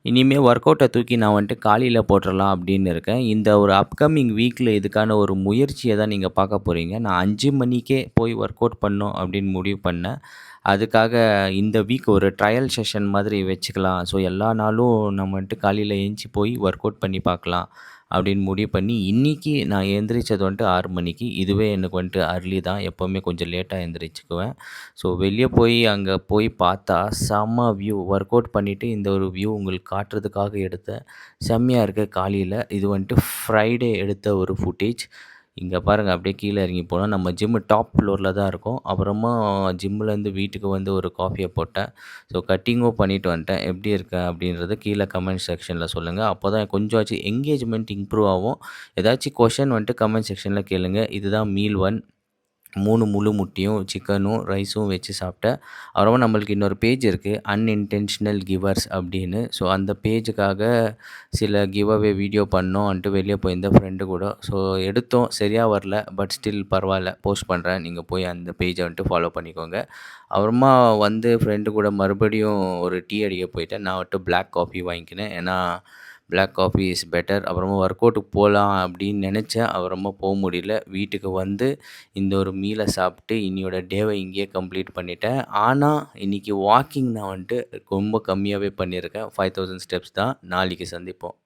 இனிமே ஒர்க் அவுட்ட தூக்கி நான் வந்துட்டு காலையில போட்டுறலாம் அப்படின்னு இருக்கேன். இந்த ஒரு அப்கமிங் வீக்ல இதுக்கான ஒரு முயற்சிய தான் நீங்க பார்க்க போறீங்க. நான் 5 மணிக்கே போய் ஒர்க் அவுட் பண்ணணும் அப்படின்னு முடிவு பண்ணேன். அதுக்காக இந்த வீக் ஒரு ட்ரையல் செஷன் மாதிரி வச்சுக்கலாம். ஸோ எல்லா நாளும் நம்ம வந்துட்டு காலையில எந்திச்சு போய் ஒர்க் அவுட் பண்ணி பார்க்கலாம் அப்படின்னு முடிவு பண்ணி, இன்னைக்கு நான் எந்திரிச்சது வந்துட்டு 6 மணிக்கு. இதுவே எனக்கு வந்துட்டு அர்லி தான். எப்பவுமே கொஞ்சம் லேட்டா எந்திரிச்சுக்குவேன். ஸோ வெளிய போய் அங்க போய் பார்த்தா செம்ம வியூ. ஒர்க் அவுட் பண்ணிட்டு இந்த ஒரு வியூ உங்களுக்கு காட்டுறதுக்காக எடுத்தேன். செம்மையா இருக்கு காலையில. இது வந்துட்டு ஃப்ரைடே எடுத்த ஒரு ஃபுட்டேஜ். இங்க பாருங்க அப்படியே கீழ இறங்கி போனா நம்ம ஜிம் டாப் ஃப்ளோர்ல தான் இருக்கோம். அப்புறமா ஜிம்லேருந்து வீட்டுக்கு வந்து ஒரு காஃபிய போட்டேன். ஸோ கட்டிங்கும் பண்ணிட்டு வந்துட்டேன். எப்படி இருக்கேன் அப்படின்றத கீழ கமெண்ட் செக்ஷன்ல சொல்லுங்க. அப்போதான் கொஞ்சமாச்சும் என்கேஜ்மென்ட் இம்ப்ரூவ் ஆகும். ஏதாச்சும் கொஸ்டின் வந்துட்டு கமெண்ட் செக்ஷன்ல கேளுங்க. இதுதான் மீல் 1. 3 முழு முட்டையும், சிக்கனும், ரைஸும் வச்சு சாப்பிட்டேன். அப்புறமா நம்மளுக்கு இன்னொரு பேஜ் இருக்கு. அன்இன்டென்ஷனல் கிவர்ஸ் அப்படின்னு. ஸோ அந்த பேஜுக்காக சில கிவ் அவே வீடியோ பண்ணோன்ட்டு வெளிய போயிருந்தேன் ஃப்ரெண்டு கூட. ஸோ எடுத்தோம். சரியா வரல. பட் ஸ்டில் பரவால்ல. போஸ்ட் பண்றேன். நீங்க போய் அந்த பேஜ வந்துட்டு ஃபாலோ பண்ணிக்கோங்க. அப்புறமா வந்து ஃப்ரெண்டு கூட மறுபடியும் ஒரு டீ அடிக்க போயிட்டேன். நான் வந்துட்டு பிளாக் காஃபி வாங்கிக்கினேன். ஏன்னா பிளாக் காஃபி இஸ் பெட்டர். அப்புறமா ஒர்க் அவுட்டுக்கு போலாம் அப்படின்னு நெனச்சேன். அப்புறமா முடியல. வீட்டுக்கு வந்து இந்த ஒரு மீல சாப்பிட்டு இன்னியோட டேவை இங்கேயே கம்ப்ளீட் பண்ணிட்டேன். ஆனா, இன்னைக்கு வாக்கிங் நான் வந்துட்டு ரொம்ப கம்மியாவே பண்ணியிருக்கேன். 5000 ஸ்டெப்ஸ் தான். நாளைக்கு சந்திப்போம்.